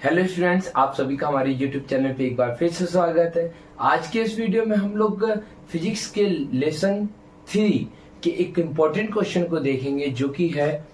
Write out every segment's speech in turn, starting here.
Hello students, आप सभी का हमारे यूट्यूब चैनल पे एक बार फिर से स्वागत है। आज के इस वीडियो में हम लोग फिजिक्स के लेसन 3 के एक इम्पोर्टेंट क्वेश्चन को देखेंगे, जो कि है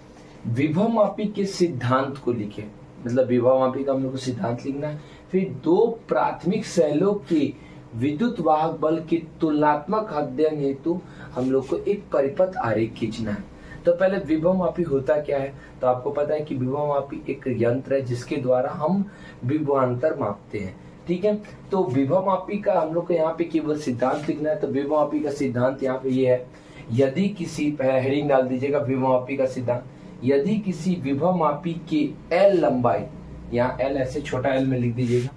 विभव मापी के सिद्धांत को लिखे। मतलब विभव मापी का हम लोग को सिद्धांत लिखना है, फिर दो प्राथमिक सेलों के विद्युत वाहक बल के तुलनात्मक अध्ययन हेतु हम लोग को एक परिपथ आरेख खींचना है। तो पहले विभव मापी होता क्या है, तो आपको पता है कि विभव मापी एक यंत्र है जिसके द्वारा हम विभवांतर मापते हैं। ठीक है, तो विभव मापी का हम लोग को यहाँ पे केवल सिद्धांत लिखना है। तो विभव मापी का सिद्धांत यहाँ पे ये है, यदि किसी हेडिंग डाल दीजिएगा विभव मापी का सिद्धांत। यदि किसी विभव मापी की एल लंबाई, यहाँ एल ऐसे छोटा एल में लिख दीजिएगा,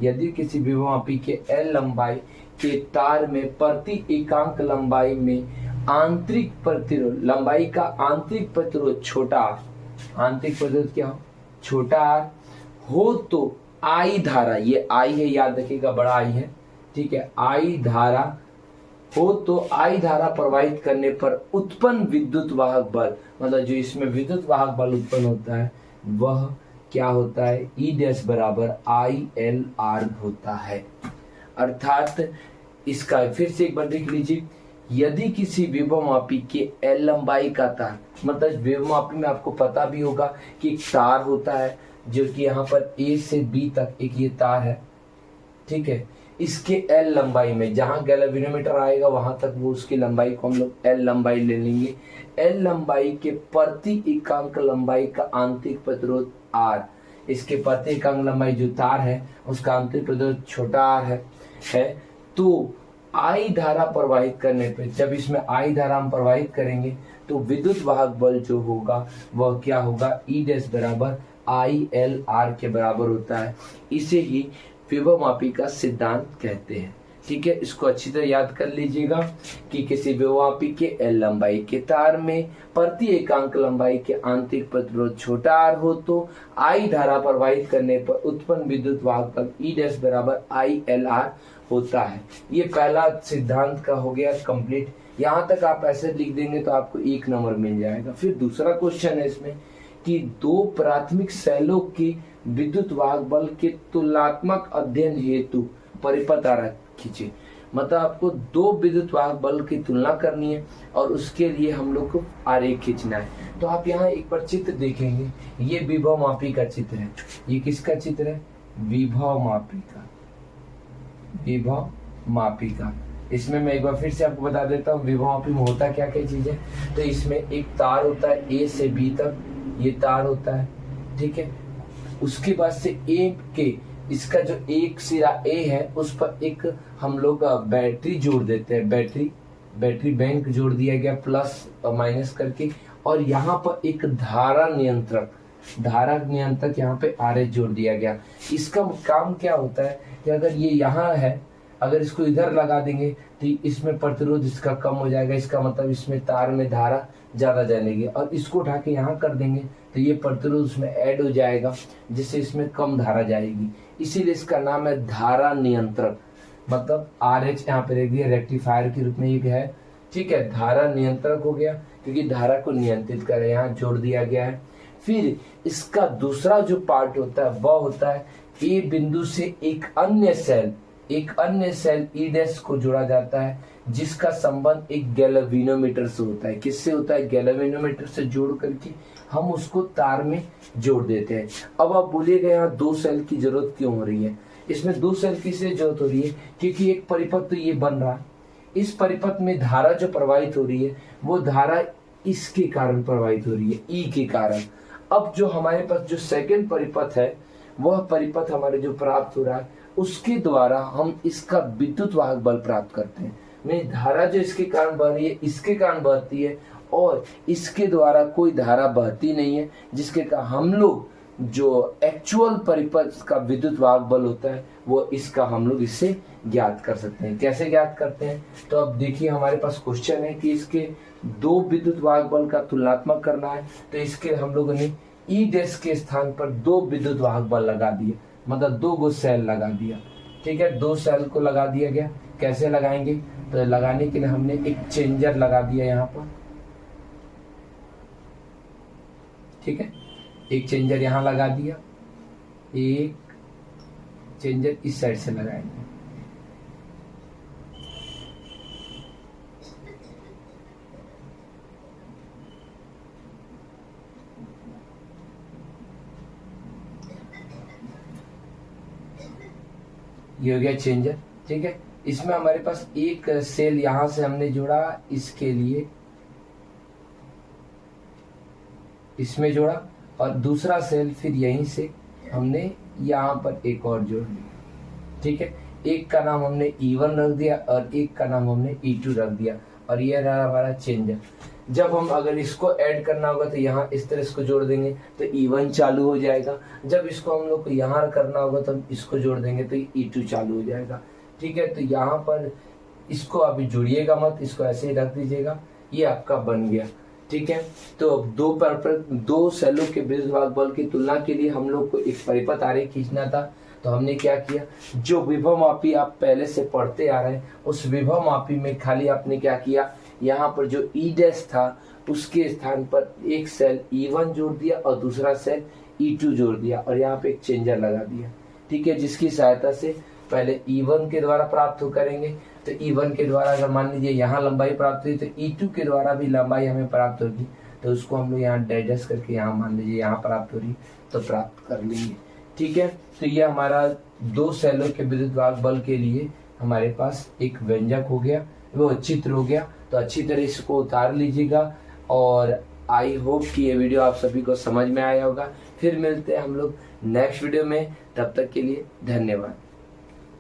यदि किसी विभव मापी के एल लंबाई के तार में प्रति एकांक लंबाई में आंतरिक प्रतिरोध, लंबाई का आंतरिक प्रतिरोध छोटा आर, आंतरिक प्रतिरोध क्या हो, छोटा आर हो, तो आई धारा, ये आई है याद रखिएगा, बड़ा आई है, ठीक है, आई धारा हो तो आई धारा प्रवाहित करने पर उत्पन्न विद्युत वाहक बल, मतलब जो इसमें विद्युत वाहक बल उत्पन्न होता है वह क्या होता है, ई डैश बराबर आई एल आर होता है। अर्थात इसका फिर से एक बार देख लीजिए, यदि किसी विभव मापी के एल लंबाई का तार, मतलब विभव मापी में आपको पता भी होगा कि एक तार होता है जो कि यहाँ पर ए से बी तक एक ये तार है, ठीक है, इसके एल लंबाई में जहां गैल्वेनोमीटर आएगा वहां तक वो उसकी लंबाई को हम लोग एल लंबाई ले लेंगे। एल लंबाई के प्रति एकांक लंबाई का आंतरिक प्रतिरोध आर, इसके प्रति एकांक लंबाई जो तार है उसका आंतरिक प्रतिरोध छोटा आर है। तो आई धारा प्रवाहित करने पे, जब इसमें आई धारा हम प्रवाहित करेंगे तो विद्युत वाहक बल जो होगा वह क्या होगा, ई डैश बराबर आई एल आर के बराबर होता है। इसे ही विभव मापी का सिद्धांत कहते हैं। ठीक है, इसको अच्छी तरह याद कर लीजिएगा कि किसी विभव मापी के एल लंबाई के तार में प्रति एकांक लंबाई के आंतरिक प्रतिरोध छोटा आर हो तो आई धारा प्रवाहित करने पर उत्पन्न विद्युत वाहक बल ई डैश बराबर आई एल आर होता है। ये पहला सिद्धांत का हो गया कंप्लीट। यहाँ तक आप ऐसे लिख देंगे तो आपको 1 नंबर मिल जाएगा। फिर दूसरा क्वेश्चन है इसमें कि दो प्राथमिक सेलों के विद्युत वाहक बल के तुलनात्मक अध्ययन हेतु परिपथ आरेख खींचे। मतलब आपको दो विद्युत वाहक बल की तुलना करनी है और उसके लिए हम लोग को आरेख खींचना है। तो आप यहाँ एक बार चित्र देखेंगे, ये विभव मापी का चित्र है। ये किसका चित्र है, विभव मापी का, विभव मापी का। इसमें मैं एक बार फिर से आपको बता देता हूँ विभव मापी में होता क्या क्या चीज है। तो इसमें एक तार होता है ए से बी तक, ये तार होता है, ठीक है। उसके बाद से ए के, इसका जो एक सिरा ए है उस पर एक हम लोग बैटरी जोड़ देते हैं, बैटरी बैंक जोड़ दिया गया प्लस और माइनस करके, और यहाँ पर एक धारा नियंत्रक यहाँ पे आर एच जोड़ दिया गया। इसका काम क्या होता है कि अगर ये यहाँ है, अगर इसको इधर लगा देंगे तो इसमें प्रतिरोध इसका कम हो जाएगा, इसका मतलब इसमें तार में धारा ज्यादा जाएगी, और इसको उठा के यहाँ कर देंगे तो ये प्रतिरोध उसमें ऐड हो जाएगा जिससे इसमें कम धारा जाएगी। इसीलिए इसका नाम है धारा नियंत्रक। मतलब आर एच यहाँ पे रख दिया, रेक्टिफायर के रूप में ये है, ठीक है। धारा नियंत्रक हो गया क्योंकि धारा को नियंत्रित करे, यहाँ जोड़ दिया गया है। फिर इसका दूसरा जो पार्ट होता है वह होता है ए बिंदु से एक अन्य सेल ई डैश को जोड़ा जाता है, जिसका संबंध एक गैल्वेनोमीटर से होता है। किससे होता है, गैल्वेनोमीटर से जोड़ करके हम उसको तार में जोड़ देते हैं। अब आप बोलिएगा यहाँ 2 सेल की जरूरत क्यों हो रही है। इसमें 2 सेल की से जरूरत हो रही है क्योंकि एक परिपथ तो ये बन रहा है, इस परिपथ में धारा जो प्रवाहित हो रही है वो धारा इसके कारण प्रवाहित हो रही है, ई के कारण। अब जो हमारे पास जो सेकंड परिपथ है वह परिपथ हमारे जो प्राप्त हो रहा है उसके द्वारा हम इसका विद्युत वाहक बल प्राप्त करते हैं। में धारा जो इसके कारण बह रही है इसके कारण बहती है, और इसके द्वारा कोई धारा बहती नहीं है, जिसके कारण हम लोग जो एक्चुअल परिपथ का विद्युत वाहक बल होता है वो इसका हम लोग इससे ज्ञात कर सकते हैं। कैसे ज्ञात करते हैं, तो अब देखिए हमारे पास क्वेश्चन है कि इसके 2 विद्युत वाहक बल का तुलनात्मक करना है। तो इसके हम लोगों ने ई डैश के स्थान पर 2 विद्युत वाहक बल लगा दिए, मतलब 2 गो सेल लगा दिया, ठीक है। 2 सेल को लगा दिया गया। कैसे लगाएंगे, तो लगाने के लिए हमने एक चेंजर लगा दिया यहाँ पर, ठीक है, एक चेंजर यहाँ लगा दिया। एक चेंजर इस साइड से लगाएंगे। ये हो गया चेंजर, ठीक है। इसमें हमारे पास एक सेल यहां से हमने जोड़ा, इसके लिए इसमें जोड़ा, और दूसरा सेल फिर यहीं से हमने यहाँ पर एक और जोड़ दिया, ठीक है। एक का नाम हमने E1 रख दिया और एक का नाम हमने E2 रख दिया, और ये रहा हमारा चेंजर। जब हम अगर इसको ऐड करना होगा तो यहाँ इस तरह इसको जोड़ देंगे तो E1 चालू हो जाएगा। जब इसको हम लोग को यहाँ करना होगा तो हम इसको जोड़ देंगे तो E2 चालू हो जाएगा, ठीक है। तो यहाँ पर इसको अभी जोड़िएगा मत, इसको ऐसे ही रख दीजिएगा, ये आपका बन गया, ठीक है। तो अब दो सेलों के विद्युत भाग बल की तुलना के लिए हम लोग को एक परिपथ आरेख खींचना था। तो हमने क्या किया, जो विभव मापी आप पहले से पढ़ते आ रहे हैं उस विभव मापी में खाली आपने क्या किया, यहाँ पर जो E' था उसके स्थान पर एक सेल E1 जोड़ दिया और दूसरा सेल E2 जोड़ दिया, और यहाँ पे एक चेंजर लगा दिया, ठीक है। जिसकी सहायता से पहले E1 के द्वारा प्राप्त करेंगे, तो E1 के द्वारा अगर मान लीजिए यहाँ लंबाई प्राप्त हुई तो E2 के द्वारा भी लंबाई हमें प्राप्त होगी, तो उसको हम लोग यहाँ डाइजेस्ट करके यहाँ मान लीजिए यहाँ प्राप्त हो रही तो प्राप्त कर लेंगे, ठीक है। तो ये हमारा दो सेलों के विद्युत भाग बल के लिए हमारे पास एक व्यंजक हो गया, वो चित्र हो गया। तो अच्छी तरह इसको उतार लीजिएगा, और आई होप कि ये वीडियो आप सभी को समझ में आया होगा। फिर मिलते हैं हम लोग नेक्स्ट वीडियो में, तब तक के लिए धन्यवाद।